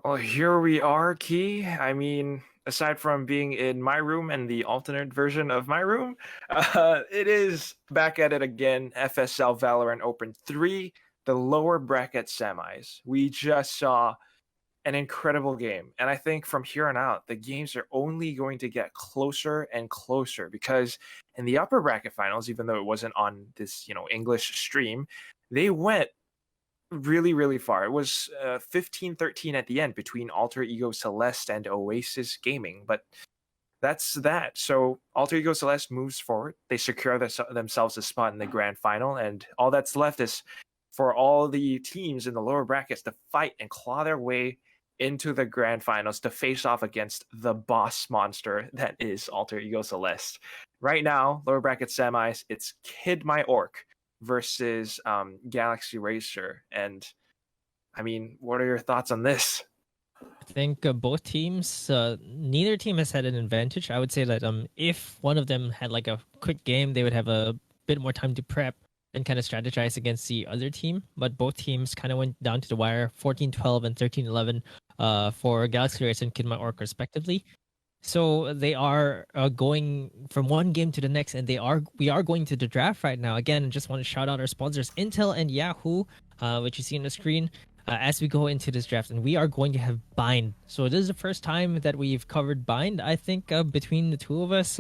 Well, here we are, Key. I mean, aside from being in my room and the alternate version of my room, it is back at it again. FSL Valorant Open 3, the lower bracket semis. We just saw an incredible game. And I think from here on out, the games are only going to get closer and closer because in the upper bracket finals, even though it wasn't on this, English stream, they went really, really far. It was 15-13 at the end between Alter Ego Celeste and Oasis Gaming, but that's that. So Alter Ego Celeste moves forward. They secure themselves a spot in the grand final, and all that's left is for all the teams in the lower brackets to fight and claw their way into the grand finals to face off against the boss monster that is Alter Ego Celeste. Right now, lower bracket semis, it's Kid My Orc versus Galaxy Racer. And I mean, what are your thoughts on this? I think both teams, neither team has had an advantage. I would say that if one of them had like a quick game, they would have a bit more time to prep and kind of strategize against the other team. But both teams kind of went down to the wire, 14-12 and 13-11 for Galaxy Race and Kid My Orc respectively. So they are going from one game to the next, and we are going to the draft right now. Again, I just want to shout out our sponsors, Intel and Yahoo, which you see on the screen. As we go into this draft, and we are going to have Bind. So this is the first time that we've covered Bind. I think between the two of us,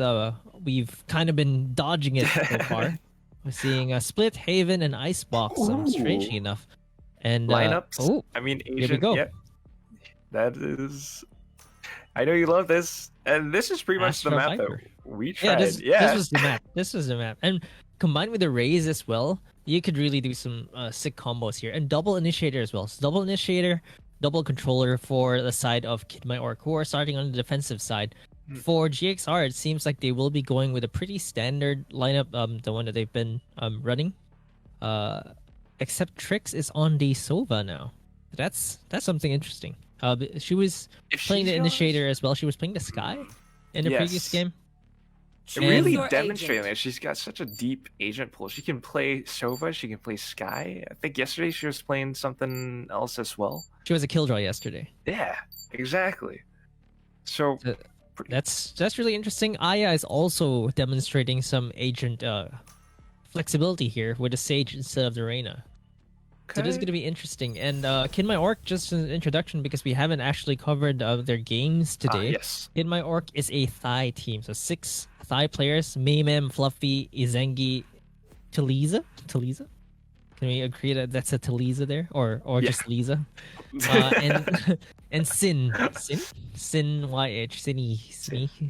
we've kind of been dodging it so far. We're seeing Split, Haven, and Icebox, strangely enough. And lineups. I mean, Asian. Here we go. Yeah, that is. I know you love this, and this is pretty much the map Viper. That we tried. This was the map. This was the map, and combined with the Raze as well, you could really do some sick combos here. And double initiator as well. So double initiator, double controller for the side of Kid My Orc, who are starting on the defensive side. For GXR, it seems like they will be going with a pretty standard lineup, the one that they've been running. Except Trix is on the Sova now. That's something interesting. She was playing the initiator as well. She was playing the Sky in the previous game. Really demonstrating that she's got such a deep agent pool. She can play Sova, she can play Sky. I think yesterday she was playing something else as well. She was a Killjoy yesterday. Yeah, exactly. So that's really interesting. Aya is also demonstrating some agent flexibility here with the Sage instead of the Reyna. So this is going to be interesting. And Kid My Orc, just an introduction because we haven't actually covered their games today. Yes. Kid My Orc is a Thai team. So 6 Thai players: Maymem, Fluffy, Izengi, Taliza. Can we agree that that's a Taliza there? Or just Liza? And Sin YH.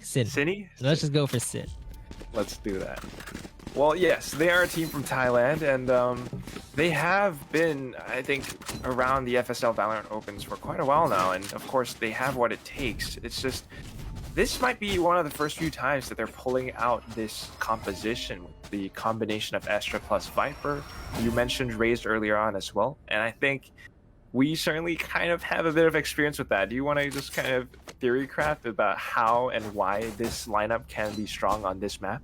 Sin. Let's just go for Sin. Let's do that. Well, yes, they are a team from Thailand, and they have been, I think, around the FSL Valorant Opens for quite a while now, and of course, they have what it takes. It's just, this might be one of the first few times that they're pulling out this composition, the combination of Astra plus Viper. You mentioned Raised earlier on as well, and I think we certainly kind of have a bit of experience with that. Do you want to just kind of theory craft about how and why this lineup can be strong on this map?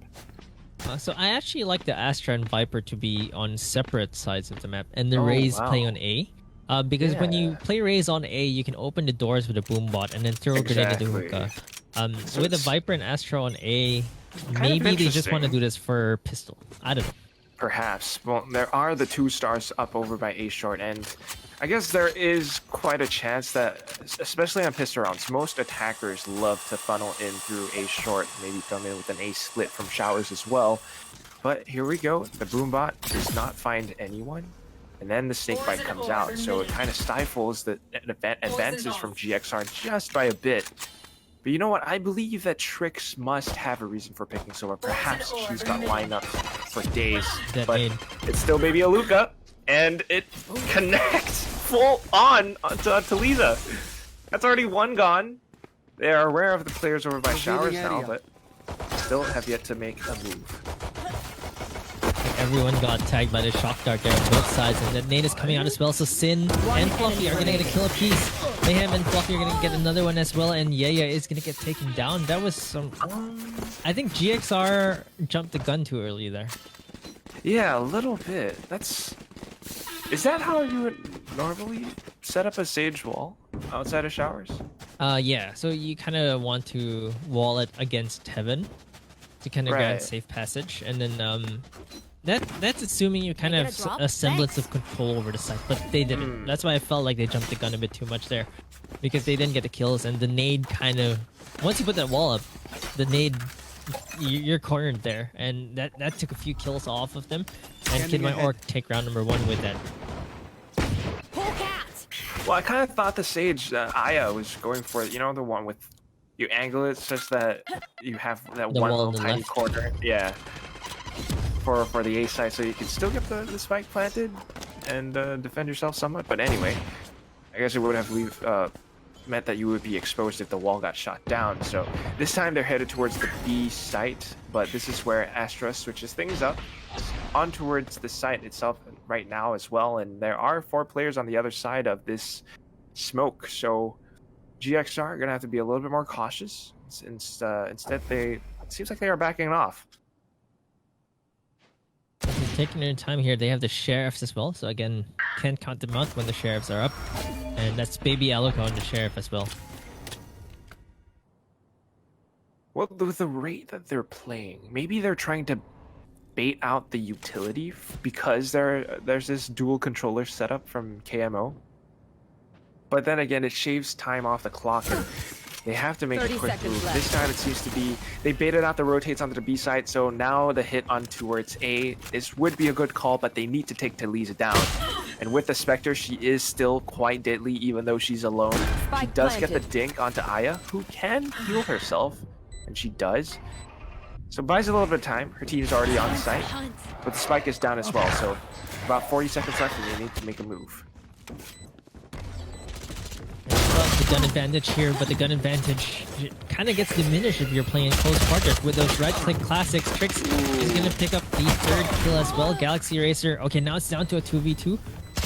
So I actually like the Astra and Viper to be on separate sides of the map, and the Raze playing on A. Because when you play Raze on A, you can open the doors with a boom bot and then throw a grenade into hookah. So with the Viper and Astra on A, maybe they just want to do this for pistol. I don't know. Perhaps. Well, there are the 2 stars up over by A short, and I guess there is quite a chance that, especially on pistol rounds, most attackers love to funnel in through A short, maybe come in with an A split from showers as well. But here we go. The boombot does not find anyone, and then the snake bite comes out, so it kind of stifles the advances from GXR just by a bit. But you know what? I believe that Trix must have a reason for picking Sova. Perhaps she's got lineup for days, but it's still Baby Aluka. And it connects full on to Lisa. That's already 1 gone. They are aware of the players over by showers now, but still have yet to make a move. Everyone got tagged by the shock dart there on both sides, and the nade is coming out as well. So Sin and Fluffy are going to get a kill apiece. Mayhem and Fluffy are going to get another one as well, and Yaya is going to get taken down. That was some... I think GXR jumped the gun too early there. Yeah, a little bit. Is that how you would normally set up a sage wall outside of showers? Yeah. So you kind of want to wall it against heaven to kind of grant Right. safe passage, and then that's assuming you kind of Making a drop? a semblance of control over the site, but they didn't. Mm. That's why I felt like they jumped the gun a bit too much there, because they didn't get the kills, and the nade kind of once you put that wall up, the nade you're cornered there, and that took a few kills off of them, and Kid My Orc take round number 1 with that. Pull cat. Well, I kind of thought the sage Aya was going for, you know, the one with you angle it such that you have that The one wall on little the tiny left. corner. Yeah. For the A side, so you can still get the spike planted and defend yourself somewhat. But anyway, I guess it would have meant that you would be exposed if the wall got shot down. So this time they're headed towards the B site, but this is where Astra switches things up on towards the site itself right now as well. And there are 4 players on the other side of this smoke, so GXR are gonna have to be a little bit more cautious. Instead, it seems like they are backing off. They're taking their time here. They have the sheriffs as well, so again, can't count them out when the sheriffs are up. And that's Baby Aloka on the sheriff as well. Well, with the rate that they're playing, maybe they're trying to bait out the utility because there's this dual controller setup from KMO. But then again, it shaves time off the clock, and they have to make a 30 quick seconds move. left. This time it seems to be they baited out the rotates onto the B side, so now the hit on towards A would be a good call, but they need to take Talisa down. And with the Spectre, she is still quite deadly, even though she's alone. She Spike does get the planted. dink onto Aya, who can heal herself, and she does. So buys a little bit of time. Her team's already on site, but the spike is down as well. So about 40 seconds left, and they need to make a move. The gun advantage here, but the gun advantage kind of gets diminished if you're playing close quarters. With those right-click classics, Trix is going to pick up the 3rd kill as well. Galaxy Racer. Okay, now it's down to a 2v2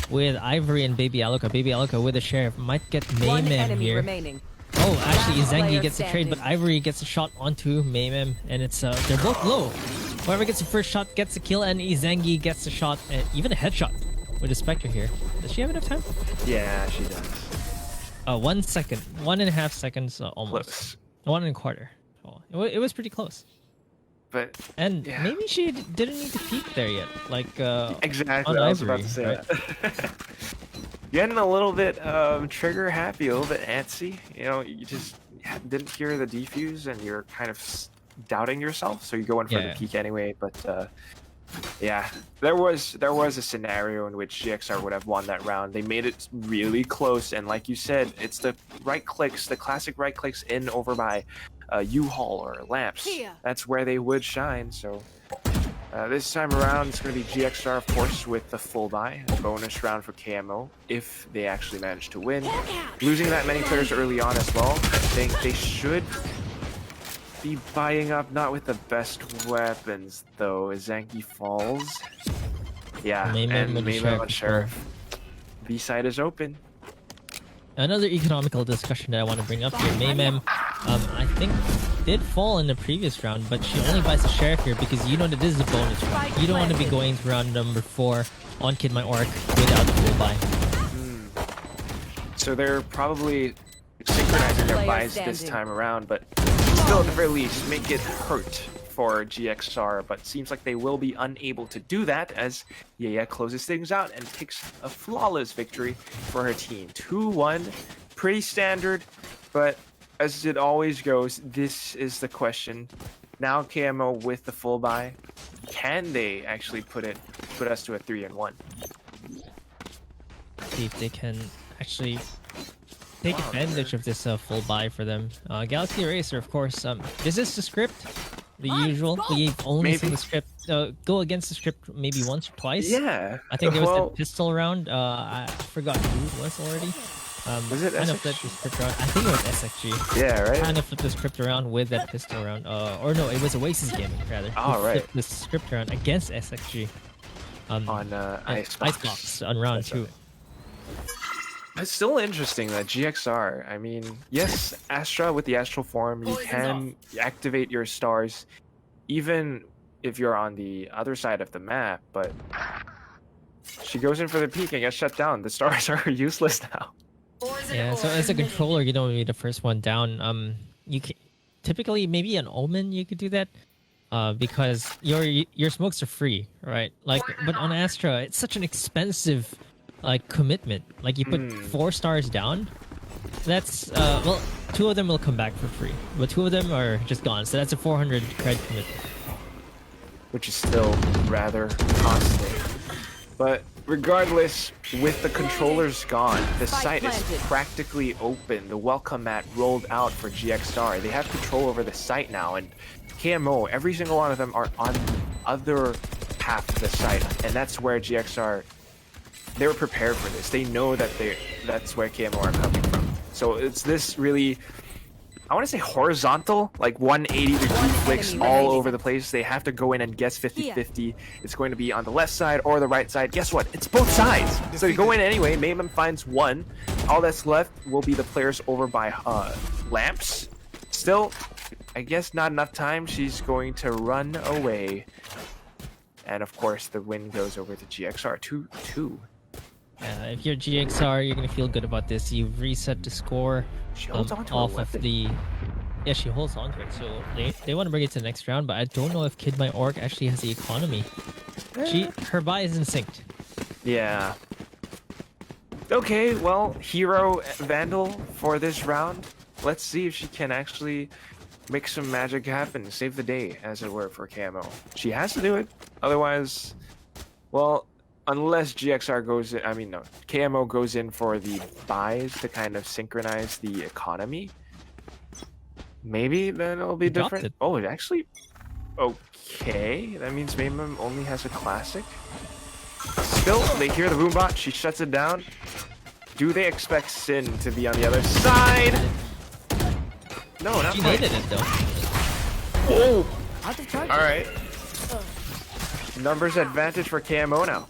with Ivory and Baby Aloka. Baby Aloka with the sheriff might get One Mayhem enemy here. remaining. Oh, actually, Last Izangi player gets the trade, but standing. Ivory gets a shot onto Mayhem, and it's they're both low. Whoever gets the first shot gets the kill, and Izangi gets the shot, and even a headshot with the Spectre here. Does she have enough time? Yeah, she does. 1 second, 1.5 seconds, almost. Close. 1.25. Oh, it was pretty close. But And yeah. maybe she didn't need to peek there yet. Like, exactly, on I was about Ivory, to say right? that. Getting a little bit trigger happy, a little bit antsy. You know, you just didn't hear the defuse, and you're kind of doubting yourself, so you go in for Yeah. the peek anyway. But yeah, there was a scenario in which GXR would have won that round. They made it really close, and like you said, it's the right clicks, the classic right clicks in over by U-Haul or lamps. Here. That's where they would shine. So this time around, it's going to be GXR, of course, with the full buy, a bonus round for KMO if they actually manage to win. Losing that many players early on as well, I think they should be buying up, not with the best weapons though. Izangi falls. Yeah, Mayhem and with the Mayhem on Sheriff. Sheriff. B side is open. Another economical discussion that I want to bring up here. Mayhem, I think, did fall in the previous round, but she only buys the Sheriff here because you know that this is a bonus round. You don't want to be going to round number 4 on Kid My Orc without the full buy. So they're probably synchronizing their Player buys this standing. time around, but still at the very least make it hurt for GXR, but seems like they will be unable to do that as Yaya closes things out and takes a flawless victory for her team. 2-1, pretty standard, but as it always goes, this is the question. Now KMO with the full buy, can they actually put us to a 3-1? See if they can actually take advantage of this full buy for them. Galaxy Racer, of course. This is the script, the usual. We've only seen Maybe. the script go against the script maybe once or twice. Yeah, I think there was well, the pistol round. I forgot who it was already. Was it kind of SXG? flipped the script around. I think it was SXG. yeah, right. Kind of flipped the script around with that pistol round. Or no, it was Oasis Gaming rather. Oh, who right. Flipped the script around against SXG. On Icebox on round That's 2. right. It's still interesting that GXR, I mean, yes, Astra with the Astral form, you can activate your stars even if you're on the other side of the map, but She goes in for the peek and gets shut down. The stars are useless now. Yeah, so as a controller, you don't want to be the first one down. You can, typically maybe an Omen you could do that, because your smokes are free, right? Like, but on Astra, it's such an expensive like commitment. Like you put 4 stars down, that's well, 2 of them will come back for free, but 2 of them are just gone. So that's a 400 cred commitment, which is still rather costly. But regardless, with the controllers gone, the site is practically open. The welcome mat rolled out for GXR. They have control over the site now, and KMO, every single one of them are on the other half of the site, and that's where GXR, they were prepared for this. They know that that's where KMO are coming from. So it's this really, I want to say horizontal, like 180 degree flicks all over the place. They have to go in and guess 50-50. It's going to be on the left side or the right side. Guess what? It's both sides. So you go in anyway. Mayhem finds 1. All that's left will be the players over by lamps. Still, I guess not enough time. She's going to run away. And of course, the win goes over to GXR 2-2. If you're GXR, you're gonna feel good about this. You've reset the score She holds on to off her of weapon. the. Yeah, she holds on to it. So they want to bring it to the next round, but I don't know if Kid My Orc actually has the economy. Her buy isn't synced. Yeah. Okay, well, Hero Vandal for this round. Let's see if she can actually make some magic happen, save the day, as it were, for KMO. She has to do it, otherwise, well, unless GXR goes in, KMO goes in for the buys to kind of synchronize the economy. Maybe then it'll be different. It. Oh, it actually, okay, that means Mayhem only has a classic. Still, they hear the Boombot, she shuts it down. Do they expect Sin to be on the other side? No, not She quite. needed it though. Oh! Out of charge. Alright. Numbers advantage for KMO now.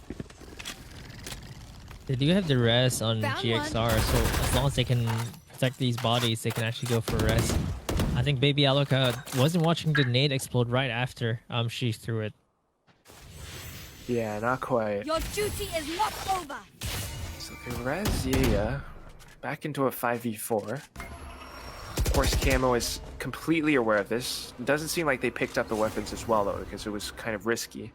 They do have the res on Found GXR, so as long as they can protect these bodies, they can actually go for res. I think Baby Aloka wasn't watching the nade explode right after she threw it. Yeah, not quite. Your duty is not over. So they res Yaya back into a 5v4. Of course, KMO is completely aware of this. It doesn't seem like they picked up the weapons as well, though, because it was kind of risky.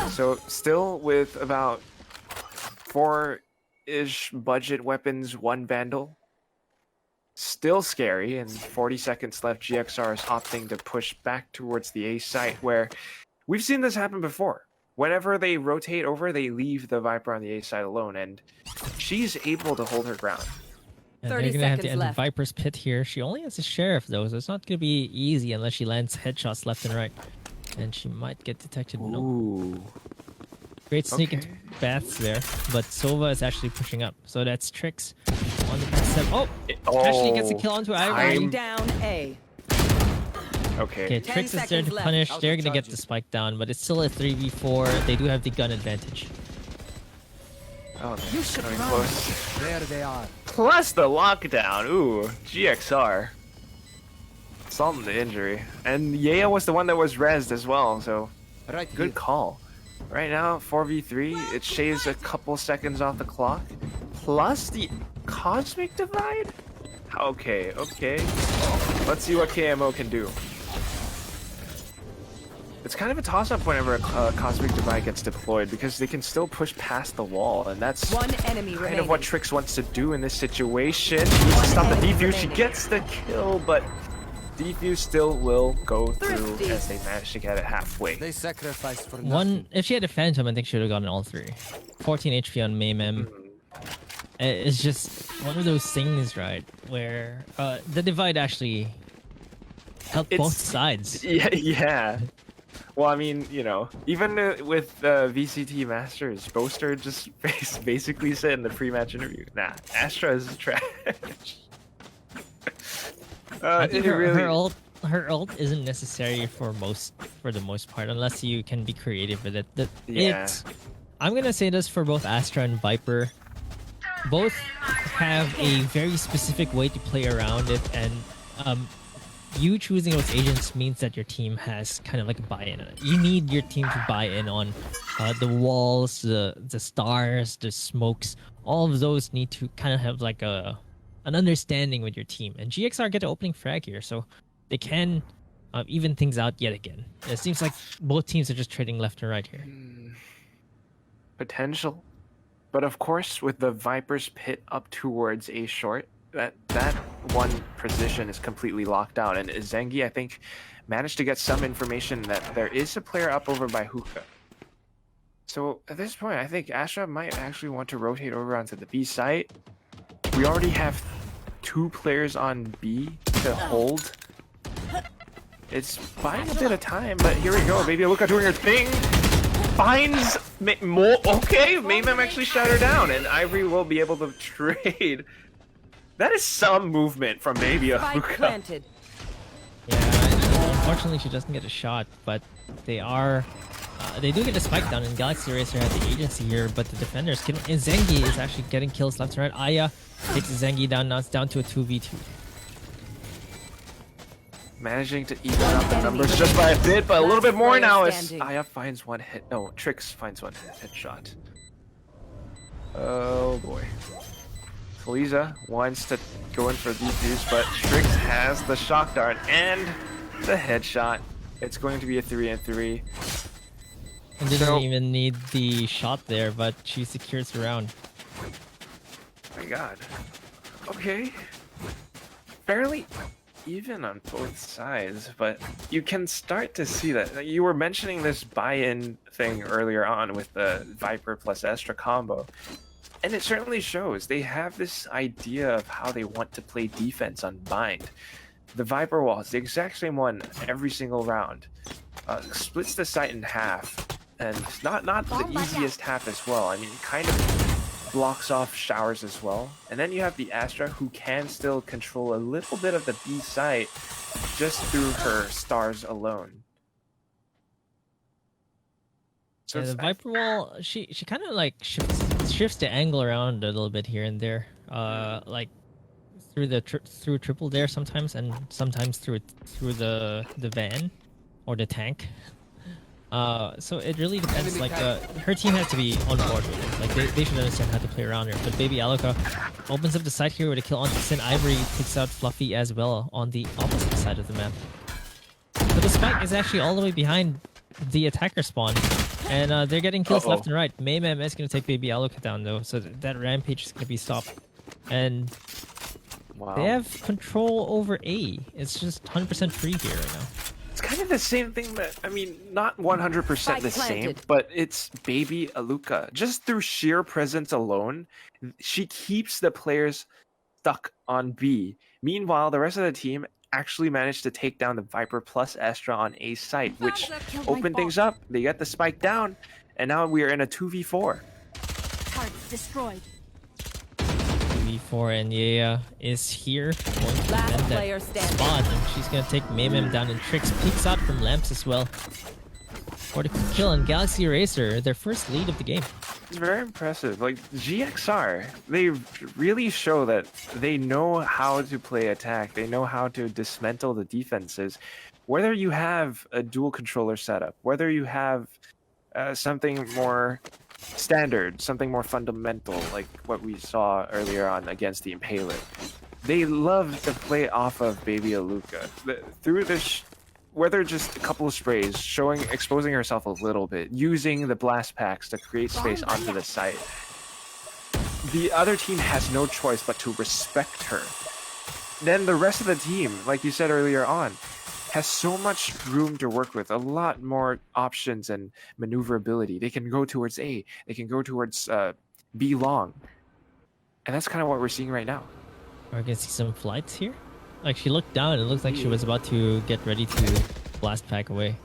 So still with about 4-ish budget weapons, 1 Vandal. Still scary, and 40 seconds left. GXR is opting to push back towards the A site, where we've seen this happen before. Whenever they rotate over, they leave the Viper on the A side alone, and she's able to hold her ground. And 30 they're gonna have to seconds end the left. Viper's pit here. She only has a sheriff though, so it's not gonna be easy unless she lands headshots left and right. And she might get detected. Nope. Ooh. Great sneak Okay. into Baths there, but Sova is actually pushing up. So that's Trix on the back step. Oh! Actually gets a kill onto Ivory. I'm- Down A. Okay. Okay, 10 Trix is there seconds to left. punish. Out They're of gonna get charges. the spike down, but it's still a 3v4. They do have the gun advantage. Oh, You no. should Coming run. close. There they are. Plus the lockdown. Ooh, GXR. Salt in the injury. And Yaya was the one that was rezzed as well, so Right good here. call. Right now, 4v3, it shaves a couple seconds off the clock. Plus the Cosmic Divide? Okay, okay. Let's see what KMO can do. It's kind of a toss-up whenever a Cosmic Divide gets deployed, because they can still push past the wall, and that's One enemy kind remaining. of what Trix wants to do in this situation. She needs to stop the defuse. She gets the kill, but defuse still will go through Thrifty. as they manage to get it halfway. They sacrificed for One, if she had a Phantom, I think she would have gotten all 3. 14 HP on Mayhem. It's just one of those things, right, where the divide actually helped both It's- sides. Yeah, yeah. Well, I mean, you know, even with VCT Masters, Boaster just basically said in the pre-match interview, "Nah, Astra is trash." I think it her ult isn't necessary for the most part, unless you can be creative with it. Yeah. I'm gonna say this for both Astra and Viper. Both have a very specific way to play around it, and you choosing those agents means that your team has kind of like a buy-in. You need your team to buy in on the walls, the stars, the smokes. All of those need to kind of have like an understanding with your team. And GXR get an opening frag here, so they can even things out yet again. It seems like both teams are just trading left and right here. Potential. But of course, with the Vipers pit up towards A short, that one position is completely locked down. And Zengi, I think, managed to get some information that there is a player up over by Hookah. So at this point, I think Astra might actually want to rotate over onto the B site. We already have 2 players on B to hold. It's buying a bit of time, but here we go. Maybe Luca doing her thing. Finds more. Okay, Maymem actually shut her down, and Ivory will be able to trade. That is some movement from maybe a Spike Luca. planted. Yeah, unfortunately she doesn't get a shot, but they are... they do get a spike down, and Galaxy Racer has the agency here, but the defenders can... And Zengi is actually getting kills left and right. Aya takes Zengi down, now it's down to a 2v2. Managing to even up the numbers just by a bit, but a little bit more now as Standing. Aya finds one hit. No, Trix finds one headshot. Oh boy. Feliza wants to go in for these dudes, but Trix has the shock dart and the headshot. It's going to be a 3-3. And didn't even need the shot there, but she secures the round. My god. Okay. Fairly even on both sides, but you can start to see that. You were mentioning this buy-in thing earlier on with the Viper plus Astra combo, and it certainly shows. They have this idea of how they want to play defense on Bind. The Viper wall is the exact same one every single round. Splits the site in half, and not the easiest half as well. I mean, kind of blocks off showers as well. And then you have the Astra, who can still control a little bit of the B site just through her stars alone. So Yeah, the Viper wall, she kind of like shifts the angle around a little bit here and there, like through the through triple there sometimes, and sometimes through the van or the tank. So it really depends. Like her team has to be on board with it. Like they should understand how to play around her. But Baby Aluka opens up the side here with a kill onto Sin. Ivory takes out Fluffy as well on the opposite side of the map. But the spike is actually all the way behind the attacker spawn, and they're getting kills left and right. Maymem is going to take Baby Aluka down though, so that rampage is going to be stopped. And they have control over A. It's just 100% free here right now. it's kind of the same thing that, I mean, not 100% the same, but it's Baby Aluka. Just through sheer presence alone, she keeps the players stuck on B. Meanwhile, the rest of the team actually managed to take down the Viper plus Astra on A site, which opened things up. They got the spike down, and now we are in a 2v4. Target destroyed. 2v4, and Yaya is here. Going to Last defend player that standing. spot, and she's going to take Maymem down, and Trix peeks out from Lamps as well. For the quick kill, and Galaxy Eraser, their first lead of the game. It's very impressive. Like, GXR, they really show that they know how to play attack. They know how to dismantle the defenses. Whether you have a dual controller setup, whether you have something more standard, something more fundamental, like what we saw earlier on against the Impaler, they love to play off of Baby Aluka. Through this, whether just a couple of sprays, exposing herself a little bit, using the blast packs to create space onto the site, the other team has no choice but to respect her. Then the rest of the team, like you said earlier on, has so much room to work with, a lot more options and maneuverability. They can go towards A, they can go towards B long. And that's kind of what we're seeing right now. We're going to see some flights here. Like, she looked down, it looked like she was about to get ready to blast pack away.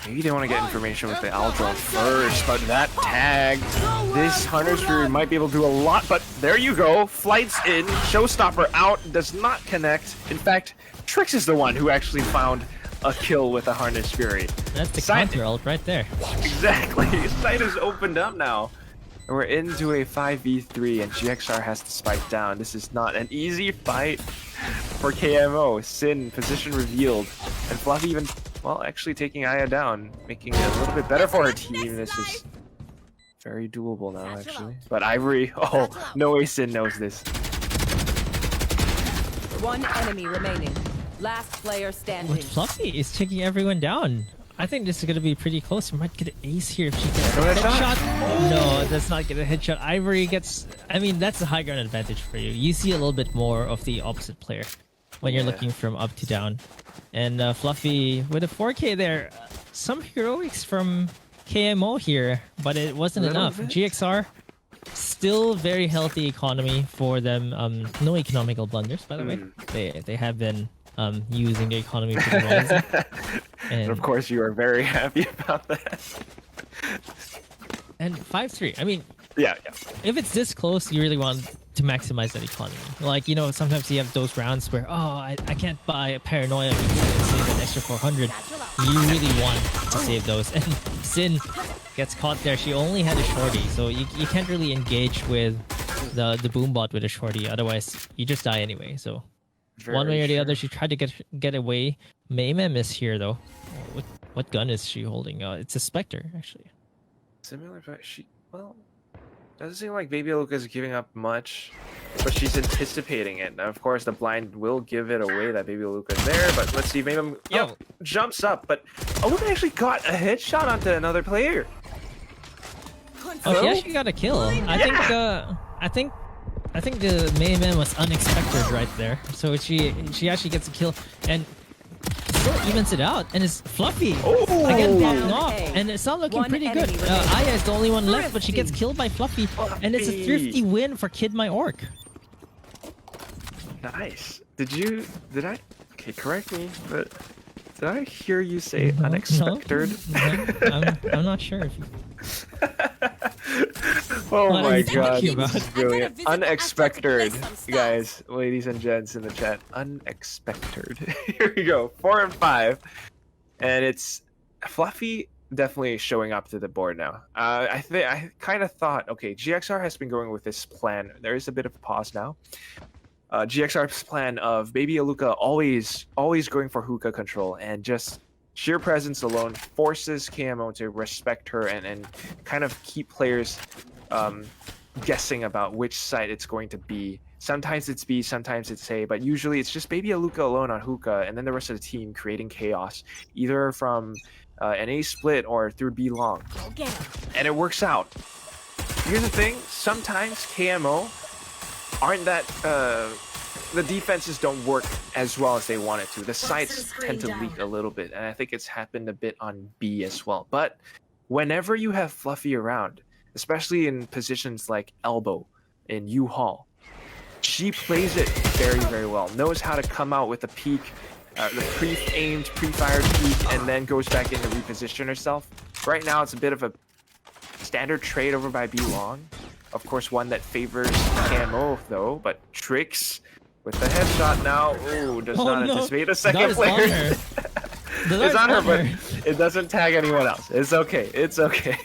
Maybe they want to get information with the Aldrone first, but that tag, this Hunter's Fury might be able to do a lot, but there you go. Flights in, Showstopper out, does not connect. In fact, Trix is the one who actually found a kill with a Harness Fury. That's the counter ult right there. Exactly. Site is opened up now. And we're into a 5v3, and GXR has to spike down. This is not an easy fight. for KMO. Sin, position revealed. And Fluffy even, well, actually taking Aya down, making it a little bit better for her team. This is very doable now, actually. But Ivory, oh, no way Sin knows this. One enemy remaining. Last player standing. But Fluffy is taking everyone down. I think this is going to be pretty close. We might get an ace here if she gets a headshot. No, that's not get a headshot. Ivory gets... I mean, that's a high ground advantage for you. You see a little bit more of the opposite player when you're looking from up to down. And Fluffy with a 4K there. Some heroics from KMO here, but it wasn't enough. GXR, still very healthy economy for them. No economical blunders, by the way. They have been using the economy pretty wisely. And of course, you are very happy about that. And 5-3. I mean, yeah. If it's this close, you really want to maximize that economy. Like, you know, sometimes you have those rounds where, oh, I can't buy a paranoia because I can save an extra 400. You really want to save those. And Sin gets caught there. She only had a shorty, so you can't really engage with the boombot with a shorty. Otherwise, you just die anyway. So one way or the other, she tried to get away. Maymem is here though. What gun is she holding? It's a Spectre, actually. Similar, but doesn't seem like Baby Aluka is giving up much, but she's anticipating it. Now, of course, the blind will give it away that Baby Aluka is there, but let's see, Maymem jumps up, but Aluka actually got a headshot onto another player. Oh, she actually got a kill. I think the Maymem was unexpected right there. So she actually gets a kill and still evens it out. And it's Fluffy again backing off. And it's not looking pretty good. Aya is the only one left, but she gets killed by Fluffy. And it's a thrifty win for Kid My Orc. Nice. Okay, correct me, but did I hear you say unexpected? No, I'm not sure if you... Oh what my are you god, talking this is about? brilliant. Unexpected, guys, ladies and gents in the chat. Unexpected. Here we go, 4 and 5. And it's Fluffy definitely showing up to the board now. I kind of thought, okay, GXR has been going with this plan. There is a bit of a pause now. GXR's plan of Baby Aluka always going for hookah control, and just sheer presence alone forces KMO to respect her and kind of keep players guessing about which side it's going to be. Sometimes it's B, sometimes it's A, but usually it's just Baby Aluka alone on hookah, and then the rest of the team creating chaos, either from an A split or through B long. And it works out. Here's the thing, sometimes KMO aren't that... the defenses don't work as well as they want it to. The sites tend to leak a little bit, and I think it's happened a bit on B as well. But whenever you have Fluffy around, especially in positions like elbow in U-Haul, she plays it very, very well. Knows how to come out with a peek, the pre-aimed, pre-fired peek, and then goes back in to reposition herself. Right now, it's a bit of a standard trade over by B long. Of course, one that favors KMO though, but Tricks with the headshot now. Ooh, does not anticipate a second player. It's on her, but it doesn't tag anyone else. It's okay. It's okay.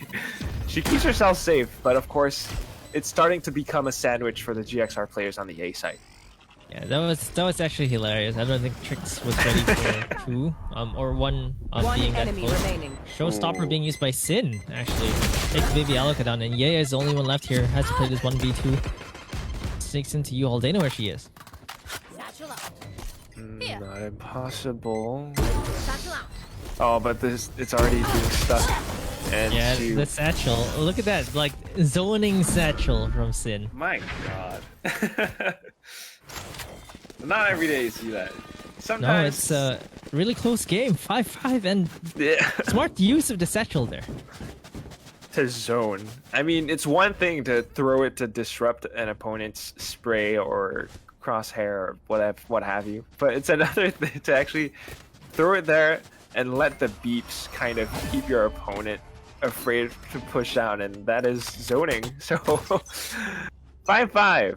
She keeps herself safe, but of course, it's starting to become a sandwich for the GXR players on the A side. Yeah, that was actually hilarious. I don't think Trix was ready for 2 or 1 being that close. Remaining. Showstopper being used by Sin, actually. Takes Baby Aluka down, and Yaya is the only one left here. Has to play this 1v2. Sneaks into U-Haul. They know where she is. Not impossible. Oh, but it's already being stuck. And yeah, the satchel. Look at that, like zoning satchel from Sin. My god. Not every day you see that. Sometimes... No, it's a really close game. 5-5, and smart use of the satchel there. To zone. I mean, it's one thing to throw it to disrupt an opponent's spray or crosshair or what have you, but it's another thing to actually throw it there and let the beeps kind of keep your opponent afraid to push down, and that is zoning. So 5-5.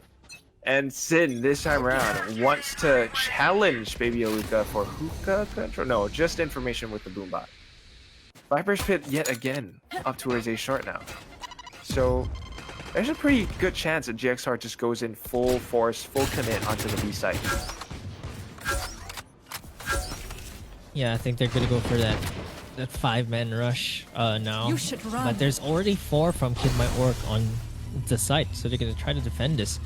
And Sin, this time around, wants to challenge Baby Aluka for hookah control. No, just information with the boombot. Viper's Pit yet again up towards A short now. So there's a pretty good chance that GXR just goes in full force, full commit onto the B side. Yeah, I think they're gonna go for that 5-man rush now. You should run. But there's already 4 from Kid My Orc on the site, so they're gonna try to defend this.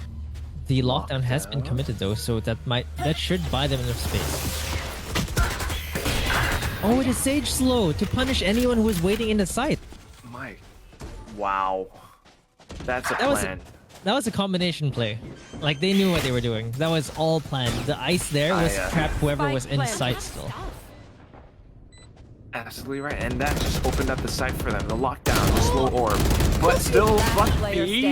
The lockdown has been committed though, so that should buy them enough space. Oh, it is Sage slow to punish anyone who is waiting in the site. Wow. That's a plan. That was a combination play. Like, they knew what they were doing. That was all planned. The ice there was trap whoever was in sight still. Absolutely right, and that just opened up the site for them. The lockdown, the slow orb. But still, Bucky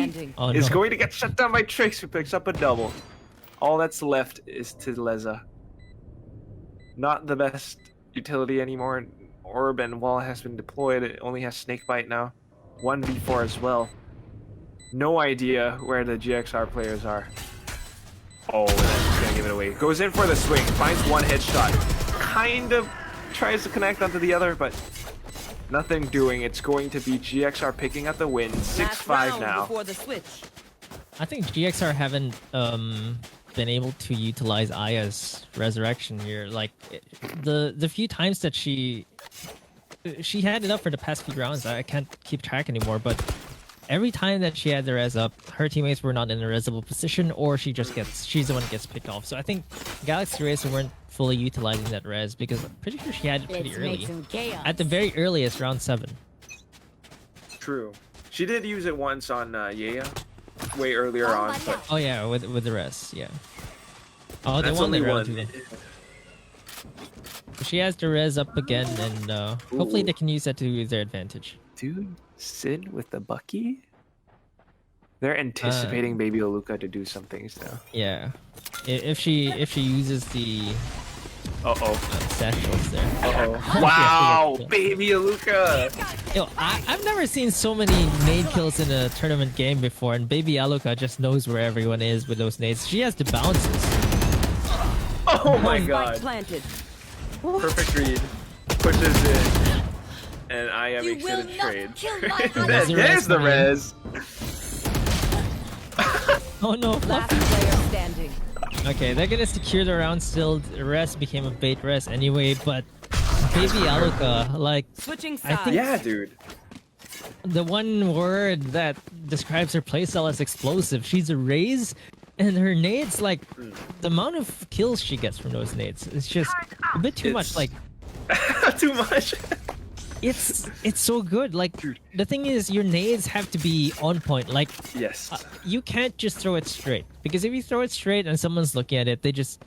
is going to get shut down by Trix, who picks up a double. All that's left is Tidleza. Not the best utility anymore. Orb and wall has been deployed. It only has Snakebite now. 1v4 as well. No idea where the GXR players are. Oh, that's gonna give it away. Goes in for the swing, finds one headshot. Kind of tries to connect onto the other, but nothing doing. It's going to be GXR picking up the win. 6-5 now. The switch. I think GXR haven't been able to utilize Aya's resurrection here. Like, the few times that she had it up for the past few rounds, I can't keep track anymore, but every time that she had the res up, her teammates were not in a resable position, or she's the one that gets picked off. So I think Galaxy Racer weren't fully utilizing that res, because I'm pretty sure she had it pretty early. At the very earliest, round 7. True. She did use it once on Yaya, way earlier on. But Oh yeah, with the res, yeah. Oh, they that's won the only round one. 2 then. She has the res up again, and hopefully they can use that to their advantage. Dude, Sin with the Bucky? They're anticipating Baby Oluka to do some things now. Yeah, if she uses the satchels there. Wow, Baby Oluka! Yo, I've never seen so many nade kills in a tournament game before, and Baby Aluka just knows where everyone is with those nades. She has the bounces. Oh my god. Planted. Perfect read. Pushes in. And Aya makes it a trade. There's the res. Oh no, Last Fluffy. player standing. Okay, they're gonna secure the round still. The rest became a bait rest anyway, but Baby Aluka, like, Switching I sides. think Yeah, dude. the one word that describes her playstyle as explosive. She's a raise, and her nades, like, the amount of kills she gets from those nades, it's just a bit too much. Like, too much. it's so good. Like, the thing is, your nades have to be on point. Like, Yes. you can't just throw it straight, because if you throw it straight and someone's looking at it, they just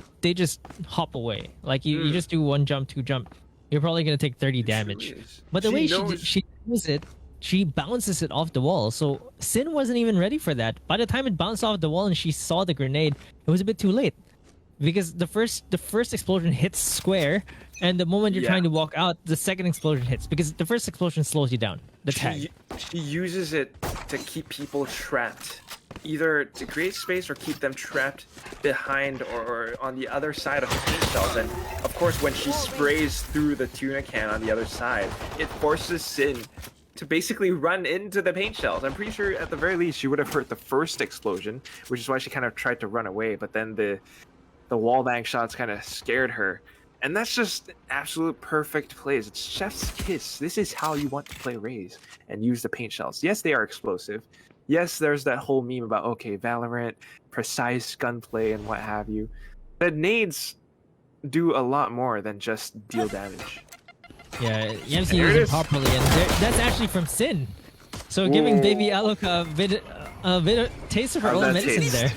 hop away. Like, you just do 1 jump, 2 jump, you're probably gonna take 30 damage. is. But the She way knows- she does it, she bounces it off the wall. So Sin wasn't even ready for that. By the time it bounced off the wall and she saw the grenade, it was a bit too late, because the first explosion hits square, and the moment you're Yeah. trying to walk out, the second explosion hits, because the first explosion slows you down. The tag. She uses it to keep people trapped, either to create space or keep them trapped behind or on the other side of the paint shells. And of course, when she sprays through the tuna can on the other side, it forces Sin to basically run into the paint shells. I'm pretty sure at the very least she would have hurt the first explosion, which is why she kind of tried to run away. But then the wallbang shots kind of scared her. And that's just absolute perfect plays. It's chef's kiss. This is how you want to play Raze and use the paint shells. Yes, they are explosive. Yes, there's that whole meme about, okay, Valorant, precise gunplay and what have you. But nades do a lot more than just deal damage. Yeah, you have to There use it it is. properly, and that's actually from Sin. So giving Baby Aluka a bit of taste of her How's own that medicine taste? there.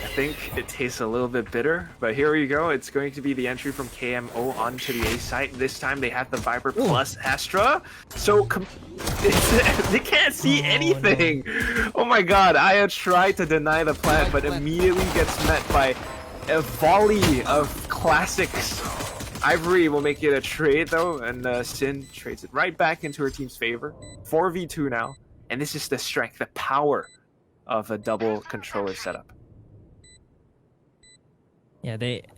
I think it tastes a little bit bitter, but here we go. It's going to be the entry from KMO onto the A site. This time they have the Viper plus Astra, so they can't see anything. Oh my god, Aya tried to deny the plant, but immediately gets met by a volley of classics. Ivory will make it a trade though, and Sin trades it right back into her team's favor. 4v2 now, and this is the strength, the power of a double controller setup. Yeah,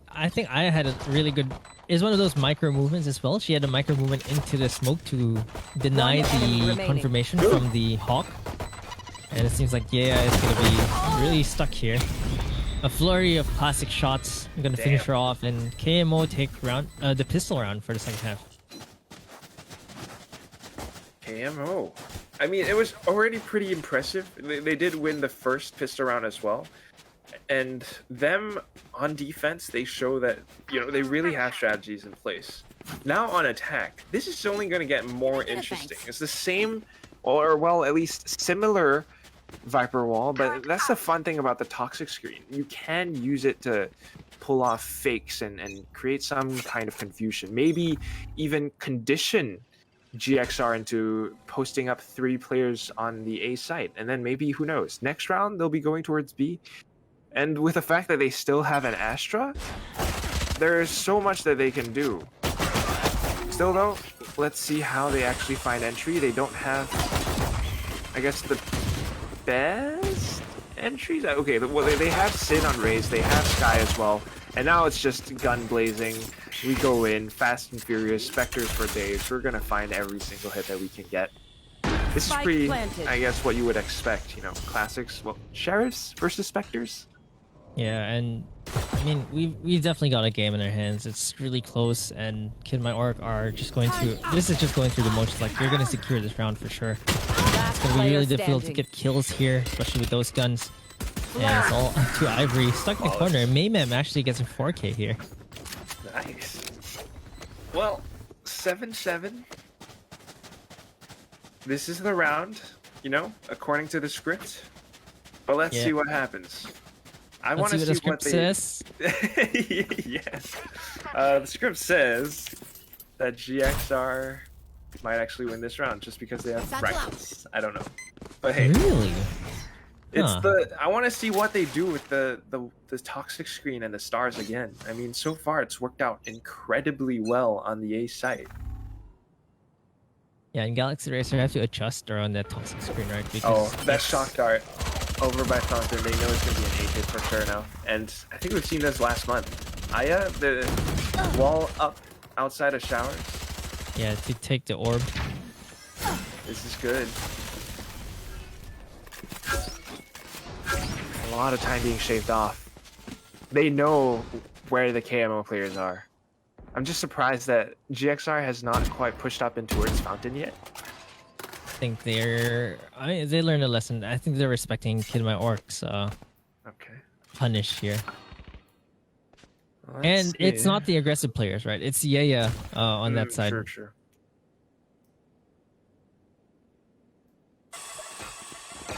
I think Aya had a really good. It's one of those micro movements as well. She had a micro movement into the smoke to deny One enemy the remaining. confirmation from the Hawk, and it seems like is gonna be really stuck here. A flurry of classic shots. I'm gonna finish her off, and KMO take the pistol round for the second half. KMO. I mean, it was already pretty impressive. They did win the first pistol round as well. And them on defense, they show that, you know, they really have strategies in place. Now on attack, this is only going to get more interesting. It's the same, or well, at least similar Viper wall, but that's the fun thing about the toxic screen. You can use it to pull off fakes and create some kind of confusion. Maybe even condition GXR into posting up 3 players on the A site. And then maybe, who knows, next round they'll be going towards B. And with the fact that they still have an Astra, there's so much that they can do. Still though, let's see how they actually find entry. They don't have, I guess, the best entries. Okay, well, they have Sin on Raze, they have Sky as well, and now it's just gun blazing. We go in fast and furious, Spectres for days. We're gonna find every single hit that we can get. This is pretty, I guess, what you would expect. You know, classics. Well, Sheriffs versus Spectres. Yeah, and I mean, we've definitely got a game in our hands. It's really close, and Kid My Orc are just going through. This is just going through the motions. Like, you're gonna secure this round for sure. It's gonna be really difficult to get kills here, especially with those guns. And it's all up to Ivory, stuck in the corner. Maymem actually gets a 4K here. Nice. Well, 7-7. This is the round, you know, according to the script. But let's see what happens. I want to see what the script says. Yes. The script says that GXR might actually win this round just because they have fragments. I don't know. But hey. Really? It's I want to see what they do with the toxic screen and the stars again. I mean, so far it's worked out incredibly well on the A site. Yeah, in Galaxy Racer, I have to adjust around that toxic screen, right? Because that shock dart over by Fountain, they know it's going to be an 8 hit for sure now. And I think we've seen this last month. Aya, the wall up outside of showers. Yeah, to take the orb. This is good. A lot of time being shaved off. They know where the KMO players are. I'm just surprised that GXR has not quite pushed up in towards Fountain yet. I think they learned a lesson. I think they're respecting Kid My Orc's punish here. And it's not the aggressive players, right? It's Yaya on that side. Sure.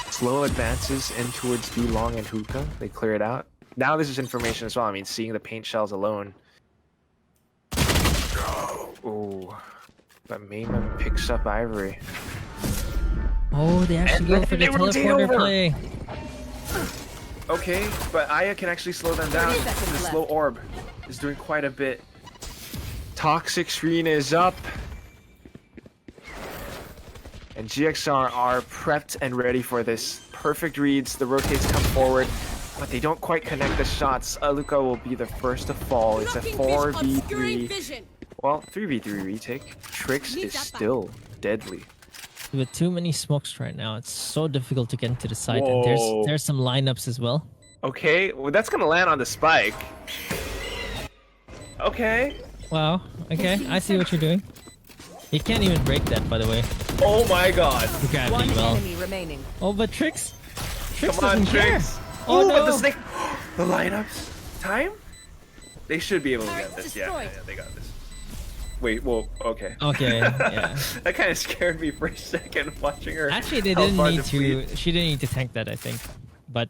Slow advances in towards B long and hookah. They clear it out. Now this is information as well. I mean, seeing the paint shells alone. Oh, but Maymem picks up Ivory. Oh, they actually go for the teleporter play. Okay, but Aya can actually slow them down. The slow orb is doing quite a bit. Toxic screen is up. And GXR are prepped and ready for this. Perfect reads, the rotates come forward, but they don't quite connect the shots. Luca will be the first to fall. It's a 4v3. Well, 3v3 retake. Trix is still deadly. With too many smokes right now, it's so difficult to get into the site. And there's some lineups as well. Okay, well that's gonna land on the spike. Okay. Wow. Okay, I see what you're doing. You can't even break that, by the way. Oh my god. You grabbed One me well. enemy remaining. Oh, but Trix Come on, doesn't care. Trix. Oh, no. But the snake. The lineups. Time? They should be able to get this. Yeah, they got this. Wait, well, okay. Okay, yeah. That kind of scared me for a second watching her. Actually, they didn't need to. She didn't need to tank that, I think. But,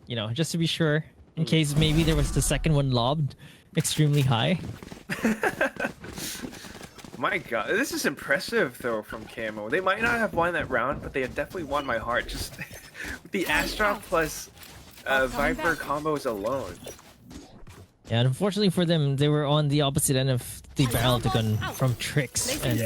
you know, just to be sure, in case maybe there was the second one lobbed extremely high. My god, this is impressive though from Camo. They might not have won that round, but they have definitely won my heart. Just with the Astra plus Viper combos alone. Yeah, unfortunately for them, they were on the opposite end of the barrel of the gun from Trix, and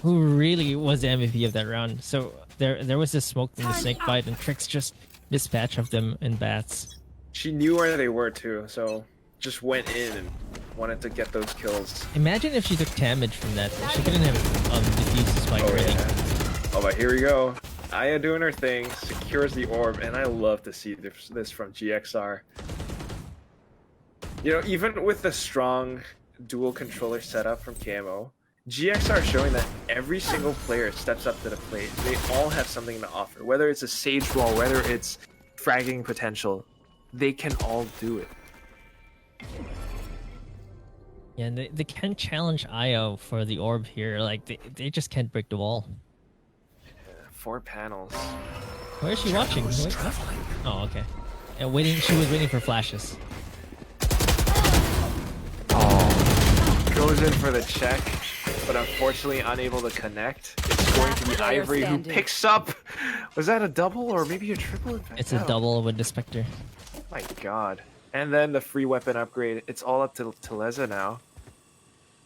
who really was the MVP of that round. So there was this smoke from the snake bite, and Trix just dispatch of them in bats. She knew where they were too, so just went in and wanted to get those kills. Imagine if she took damage from that. She couldn't have defused the spike already. Yeah. Oh, but here we go. Aya doing her thing, secures the orb, and I love to see this from GXR. You know, even with the strong dual controller setup from KMO, GX are showing that every single player steps up to the plate. They all have something to offer. Whether it's a sage roll, whether it's fragging potential, they can all do it. Yeah, and they can challenge Io for the orb here. Like they just can't break the wall. 4 panels. Where is she watching? Wait, oh, okay. And waiting. She was waiting for flashes. Oh, goes in for the check, but unfortunately unable to connect. It's going to be Player Ivory who standing. picks up. Was that a double or maybe a triple? It's a double with the Spectre. My God. And then the free weapon upgrade. It's all up to Teleza now.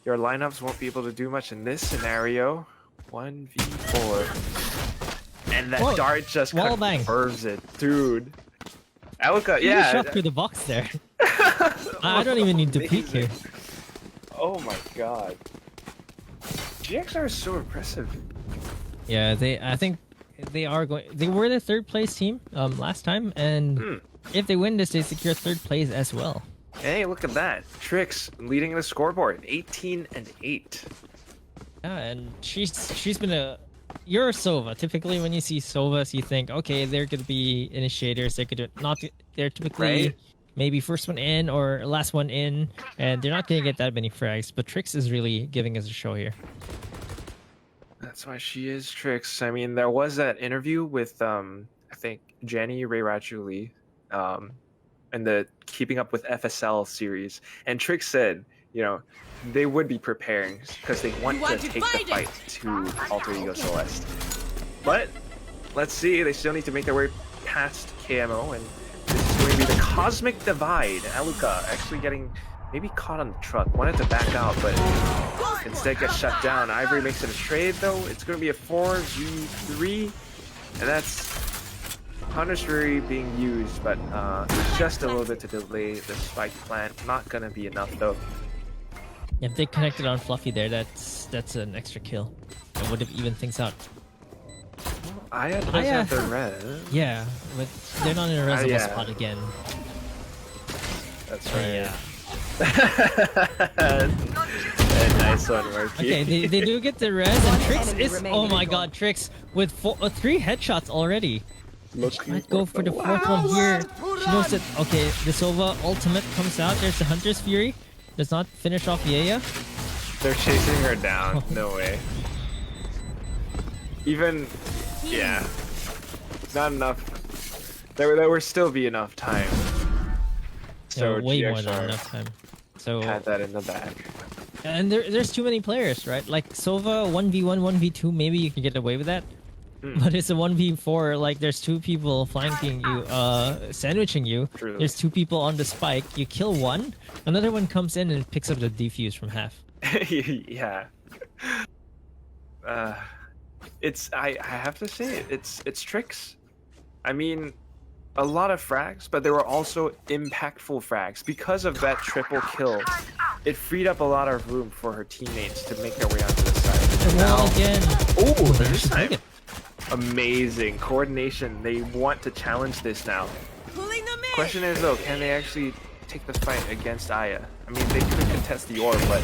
Your lineups won't be able to do much in this scenario. 1v4. And that Whoa, dart just wall bang. confirms it. Dude. Aluka, You yeah. shot through the box there. I don't even need to peek here. Oh my God. GXR is so impressive. Yeah, I think they are going. They were the third place team last time, and if they win this, they secure third place as well. Hey, look at that. Trix leading the scoreboard. 18-8. Yeah, and she's been a. You're Sova. Typically, when you see Sovas, you think, okay, they're gonna be initiators. They're gonna not. They're typically Right. maybe first one in or last one in, and they're not gonna get that many frags. But Trix is really giving us a show here. That's why she is Trix. I mean, there was that interview with I think Jenny Ray Rachuli, in the Keeping Up with FSL series, and Trix said, you know, they would be preparing because they want to take the fight to Alter Ego Celeste. But let's see, they still need to make their way past KMO, and this is going to be the Cosmic Divide. Aluka actually getting maybe caught on the truck, wanted to back out, but instead gets shut down. Ivory makes it a trade though. It's going to be a 4v3, and that's Punish Fury being used, but just a little bit to delay the spike plant. Not going to be enough though. If they connected on Fluffy there, that's an extra kill. It would have evened things out. Aya does have the res. Yeah, but they're not in a reservoir yeah. spot again. That's right. Yeah. Nice one, Murky. Okay, they do get the res, and Trix enemy is. remaining. Oh my God, Trix with 3 headshots already. Looking Might go for the 4th one here. She knows that. Okay, the Sova ultimate comes out. There's the Hunter's Fury. Does not finish off Yaya. They're chasing her down. No way. Even, yeah, not enough. There will still be enough time. So Yeah, way more GXR than enough time. So had that in the bag. and there's too many players, right? Like Sova 1v1, 1v2, maybe you can get away with that. But it's a 1v4, like there's 2 people flanking you, sandwiching you. True. There's 2 people on the spike. You kill one, another one comes in and picks up the defuse from half. Yeah. It's I have to say it's Trix. I mean, a lot of frags, but there were also impactful frags because of that triple kill. It freed up a lot of room for her teammates to make their way onto the side. The wall again. Oh, They this should take time. it. Amazing coordination. They want to challenge this now. Question is though, can they actually take the fight against Aya? I mean, they could contest the orb, but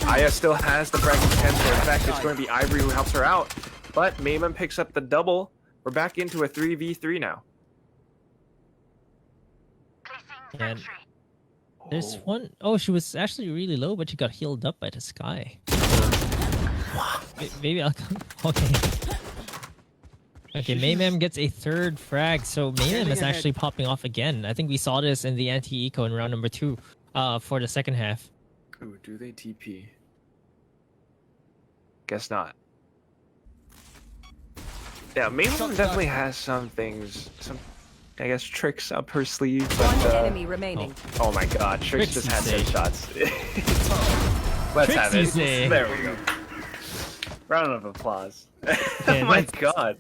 Aya still has the frag potential. In fact, it's going to be Ivory who helps her out. But Mayman picks up the double. We're back into a 3v3 now. And there's one oh she was actually really low, but she got healed up by the sky. Maybe I'll come. Okay. Okay, Maymam gets a 3rd frag, so Maymam is actually popping off again. I think we saw this in the anti-eco in round number 2 for the second half. Ooh, do they TP? Guess not. Yeah, Mayman definitely has some things, some, I guess, tricks up her sleeve, but One enemy remaining. oh my God, Trix just had Trixie. headshots. Let's have it. Trixie. There we go. Round of applause. Okay, Oh my that's- God.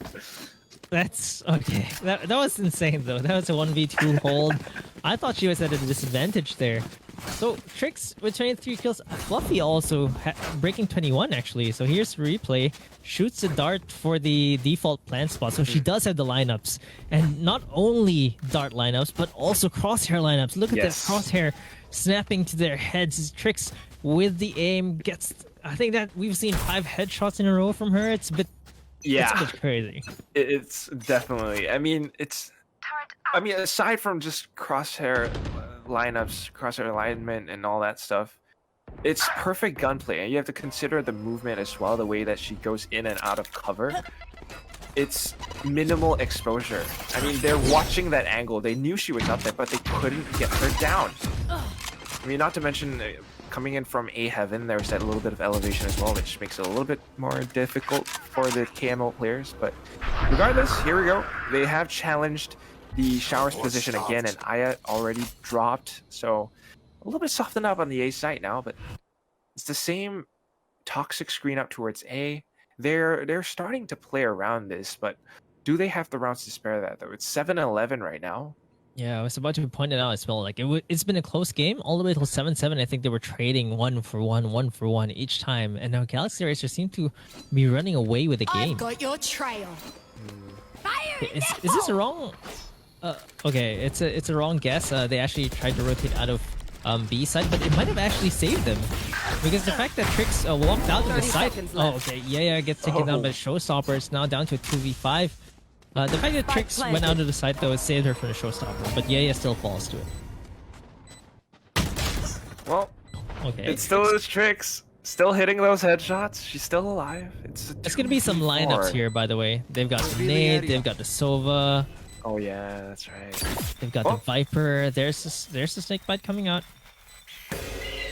That's okay. That was insane though. That was a 1v2 hold. I thought she was at a disadvantage there. So Tricks with 23 kills, Fluffy also breaking 21 actually. So here's replay, shoots a dart for the default plant spot. So she does have the lineups, and not only dart lineups, but also crosshair lineups. Look at Yes. this crosshair snapping to their heads. Tricks with the aim gets. I think that we've seen 5 headshots in a row from her. It's a bit. Yeah, It's a bit crazy. it's definitely. I mean, aside from just crosshair lineups, crosshair alignment, and all that stuff, it's perfect gunplay, and you have to consider the movement as well, the way that she goes in and out of cover. It's minimal exposure. I mean, they're watching that angle. They knew she was up there, but they couldn't get her down. I mean, not to mention coming in from A heaven, there's that little bit of elevation as well, which makes it a little bit more difficult for the KMO players. But regardless, here we go. They have challenged the Showers position again, and Aya already dropped. So a little bit softened up on the A site now, but it's the same toxic screen up towards A. They're starting to play around this, but do they have the rounds to spare that though? It's 7-11 right now. Yeah, I was about to point it out as well. Like it's been a close game all the way till 7-7. I think they were trading 1-for-1 each time, and now Galaxy Racer seem to be running away with the game. I've got your trail. Fire Is this a wrong? Okay, it's a wrong guess. They actually tried to rotate out of B side, but it might have actually saved them because the fact that Tricks walked out of the 30 side. seconds Oh, left. okay. Yeah, gets taken down by Showstopper. It's now down to a 2v5. The fact that Tricks went out of the side though, it saved her from the Showstopper, but Yaya still falls to it. Well, Okay. it still is Tricks. Still hitting those headshots. She's still alive. It's gonna be some 2v4. lineups here, by the way. They've got the Nade, they've got the Sova, Oh yeah, that's right. they've got the Viper. There's the Snake Bite coming out.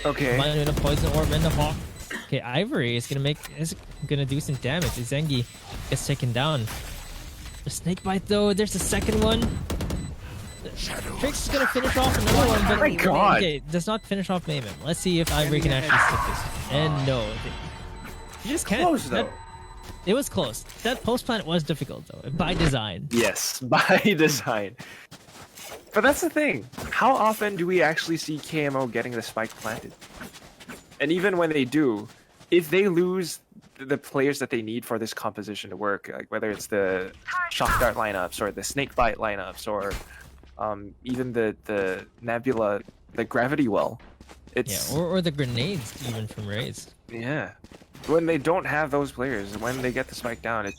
Okay. Combined with a Poison Orb and the Hawk. Okay, Ivory is gonna do some damage. Zengi gets taken down. The Snake Bite though, there's the second one. Tricks is gonna finish off another one, but Oh my God. okay, does not finish off Mayhem. Let's see if Ivory can actually stick this. And no, you just can't. Close though. It was close. That post plant was difficult though, by design. Yes, by design. But that's the thing. How often do we actually see KMO getting the spike planted? And even when they do, if they lose the players that they need for this composition to work, like whether it's the shock dart lineups or the snake bite lineups or even the nebula, the gravity well, it's Yeah, or the grenades even from Raze. yeah. When they don't have those players, when they get the spike down,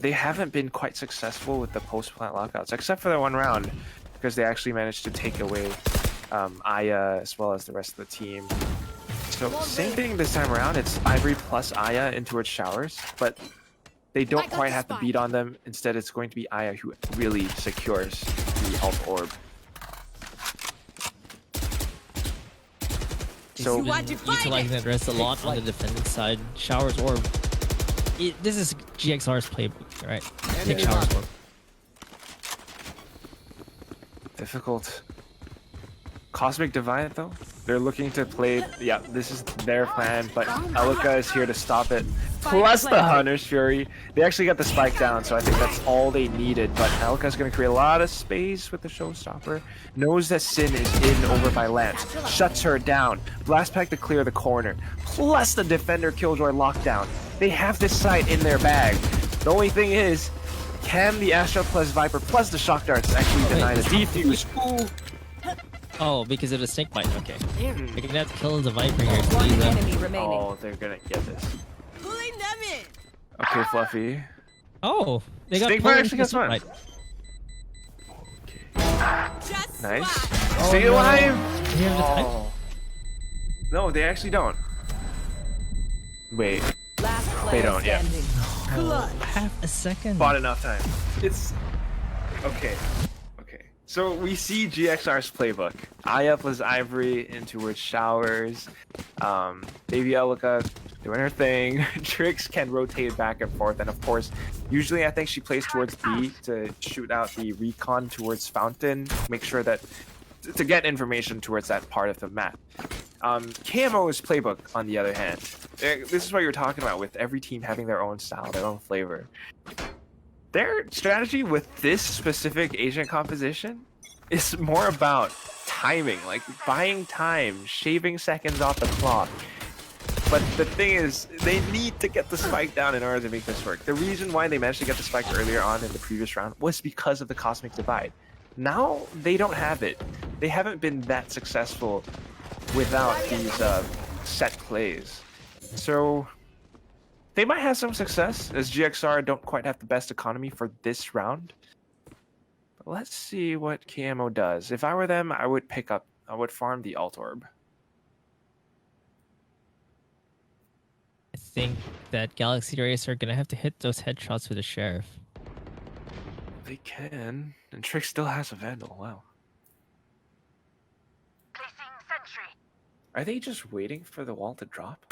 they haven't been quite successful with the post-plant lockouts, except for that one round, because they actually managed to take away Aya as well as the rest of the team. So same thing this time around. It's Ivory plus Aya into its Showers, but they don't quite have to beat on them. Instead, it's going to be Aya who really secures the Alt Orb. So Utilizing that rest a lot on the defendant side. Showers Orb. This is GXR's playbook, right? Take Showers Orb. difficult. Cosmic Divide, though, they're looking to play. Yeah, this is their plan, but Elika is here to stop it. Plus the Hunter's Fury. They actually got the spike down, so I think that's all they needed. But Elika's going to create a lot of space with the Showstopper. Knows that Sin is in over by Lance. Shuts her down. Blast Pack to clear the corner. Plus the Defender Killjoy lockdown. They have this site in their bag. The only thing is, can the Astra plus Viper plus the Shock Darts actually deny the defuse? Ooh. Oh, because of the snake bite. Okay. There. They're gonna have to kill the Viper here. One Please, enemy remaining. Oh, they're gonna get this. Pulling them in. Okay, Fluffy. Oh, they got Snake pulled Bite into actually the got snake fun. bite. Just Nice. swat. Stay no. alive! Do you have the time? Oh. No, they actually don't. Wait, Last player don't, yeah. standing. Clutch. Half a second. bought enough time. It's okay. Okay. So we see GXR's playbook. Aya plus Ivory into her Showers. Baby Elika doing her thing. Trix can rotate back and forth, and of course, usually I think she plays towards B to shoot out the recon towards Fountain. Make sure that to get information towards that part of the map. KMO's playbook, on the other hand, this is what you're talking about with every team having their own style, their own flavor. Their strategy with this specific agent composition is more about timing, like buying time, shaving seconds off the clock. But the thing is, they need to get the spike down in order to make this work. The reason why they managed to get the spike earlier on in the previous round was because of the Cosmic Divide. Now, they don't have it. They haven't been that successful without these set plays. So, they might have some success, as GXR don't quite have the best economy for this round. But let's see what KMO does. If I were them, I would farm the Alt Orb. I think that Galaxy Rays are gonna have to hit those headshots with the Sheriff. They can. And Trick still has a Vandal. Wow. Are they just waiting for the wall to drop?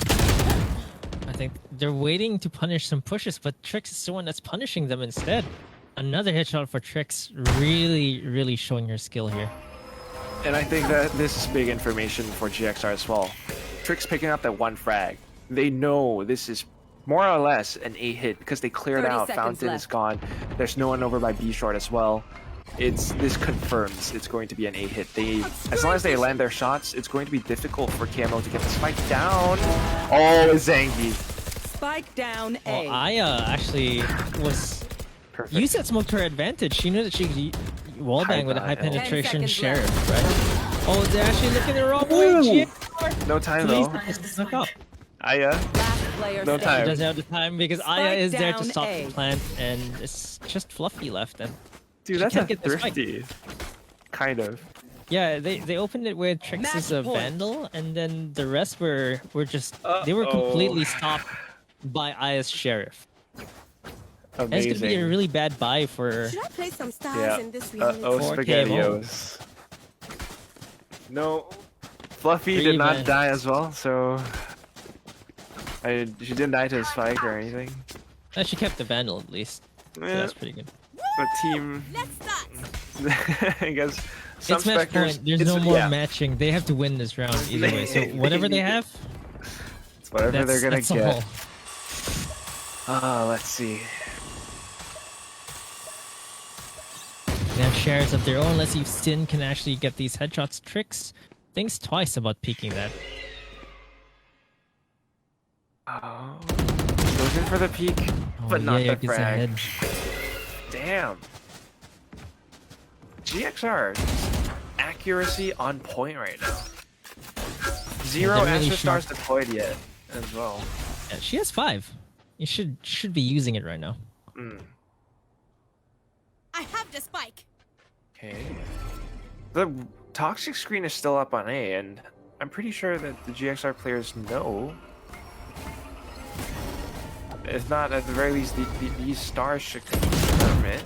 I think they're waiting to punish some pushes, but Trix is the one that's punishing them instead. Another headshot for Trix, really, really showing her skill here. And I think that this is big information for GXR as well. Trick's picking up that one frag. They know this is more or less an A hit because they cleared 30 out. seconds Fountain left. is gone. There's no one over by B short as well. This confirms it's going to be an A hit. As long as they land their shots, it's going to be difficult for KMO to get the spike down. Oh, Zangi. Spike down A. Well, Aya actually was Perfect. used that smoke to her advantage. She knew that she could wallbang with a high 10 penetration seconds Sheriff, right? Oh, they're actually looking the wrong Ooh. way. No time Please though. snuck up. Aya. Last player No She time. standing. doesn't have the time because Aya Spike is there to down stop A. the plant, and it's just Fluffy left. And Dude, She that's can't a get the spike. thrifty. Kind of. yeah, they opened it with Trix as a Match point. Vandal, and then the rest were just they were completely stopped by Aya's Sheriff. And it's gonna be a Amazing. really bad buy for. Should I play some stars Yeah. in this Oh, reality? For SpaghettiOs. No, Fluffy Three did not events. die as well, so she didn't die to a spike or anything. She kept the Vandal at least. So Yeah, that's pretty good. but team, Let's start. I guess some It's match specters. point. There's it's- no more yeah, matching. They have to win this round either way. So whatever they have, It's whatever they're gonna that's get. all. Let's see. They have shares of their own. Let's see if Sin can actually get these headshots. Tricks thinks twice about peeking that. Oh, goes in for the peak, but not yeah, the gets frag. ahead. Damn. GXR accuracy on point right now. Zero they're really Astro Stars sharp. deployed yet as well. Yeah, she has 5. You should be using it right now. Mm. I have the spike. Okay. The toxic screen is still up on A, and I'm pretty sure that the GXR players know. If not, at the very least, these stars should confirm it.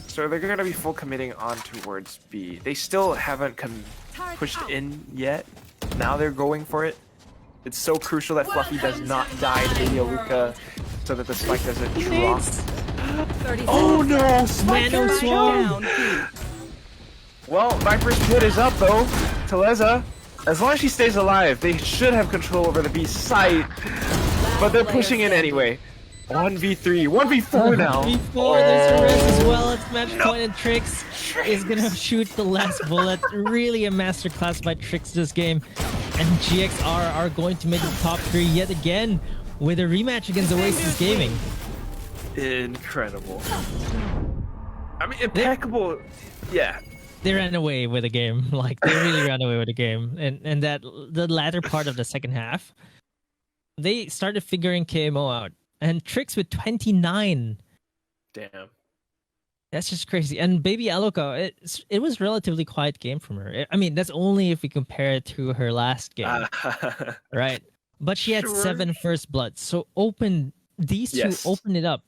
So they're going to be full committing on towards B. They still haven't pushed in yet. Now they're going for it. It's so crucial that Fluffy does not die to Baby Luca so that the spike doesn't drop. 30 Oh seconds. no! Spike Mano is Swarm! down! Down B. Well, Viper's pit is up though. Teleza, as long as she stays alive, they should have control over the B site. But they're pushing in anyway. 1v3, 1v4 now. Before there's a rest as well, it's match point, and Trix is gonna shoot the last bullet. Really a masterclass by Trix this game. And GXR are going to make the top 3 yet again with a rematch against Oasis Gaming. Incredible. I mean, impeccable. Yeah. They ran away with the game. Like, they really ran away with the game. And that the latter part of the second half, they started figuring KMO out. And Trix with 29. Damn. That's just crazy. And Baby Aloka, it was relatively quiet game from her. I mean, that's only if we compare it to her last game, right? But she had Sure. 7 first bloods. So these Yes. two opened it up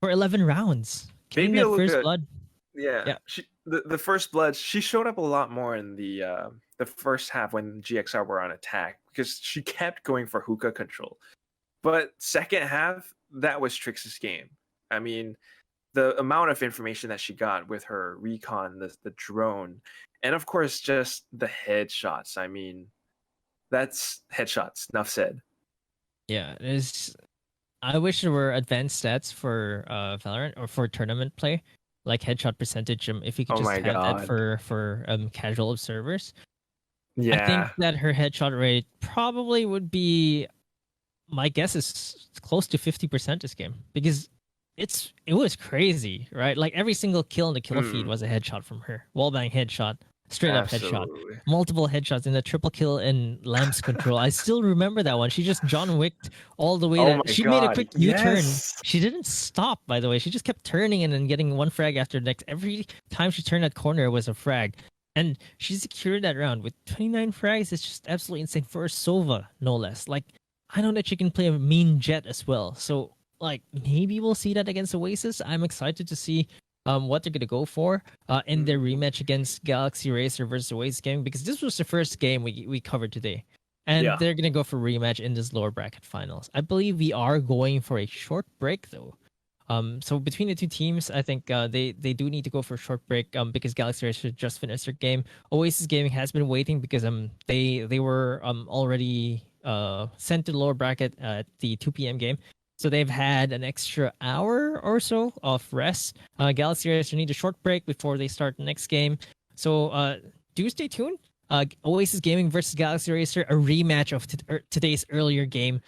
for 11 rounds. Getting Baby that first Aloka- blood. Yeah. Yeah. The first blood, she showed up a lot more in the first half when GXR were on attack because she kept going for hookah control. But second half, that was Trix's game. I mean, the amount of information that she got with her recon, the drone, and of course just the headshots. I mean, that's headshots. Enough said. Yeah, I wish there were advanced stats for Valorant or for tournament play. like headshot percentage. If you could Oh just my have that God. for casual observers. I think Yeah. that her headshot rate probably would be, my guess is close to 50% this game, because it was crazy, right? Like every single kill in the kill feed Mm, was a headshot from her. Wallbang headshot, straight up headshot. absolutely. Multiple headshots in the triple kill in Lamb's control. I still remember that one. She just John Wicked all the way. Oh That my she made a God. quick U-turn. Yes. She didn't stop, by the way. She just kept turning and then getting one frag after the next. Every time she turned that corner, it was a frag. And she secured that round with 29 frags. It's just absolutely insane for a Sova, no less. Like, I know that she can play a mean jet as well. So, like, maybe we'll see that against Oasis. I'm excited to see what they're gonna go for in their rematch against Galaxy Racer versus Oasis game, because this was the first game we covered today, and Yeah. they're gonna go for rematch in this lower bracket finals. I believe we are going for a short break though. So between the two teams, I think they do need to go for a short break because Galaxy Racer just finished their game. Oasis Gaming has been waiting because they were already sent to the lower bracket at the 2 p.m. game. So they've had an extra hour or so of rest. Galaxy Racer need a short break before they start the next game. So do stay tuned. Oasis Gaming versus Galaxy Racer, a rematch of today's earlier game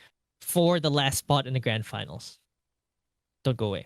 for the last spot in the grand finals. Don't go away.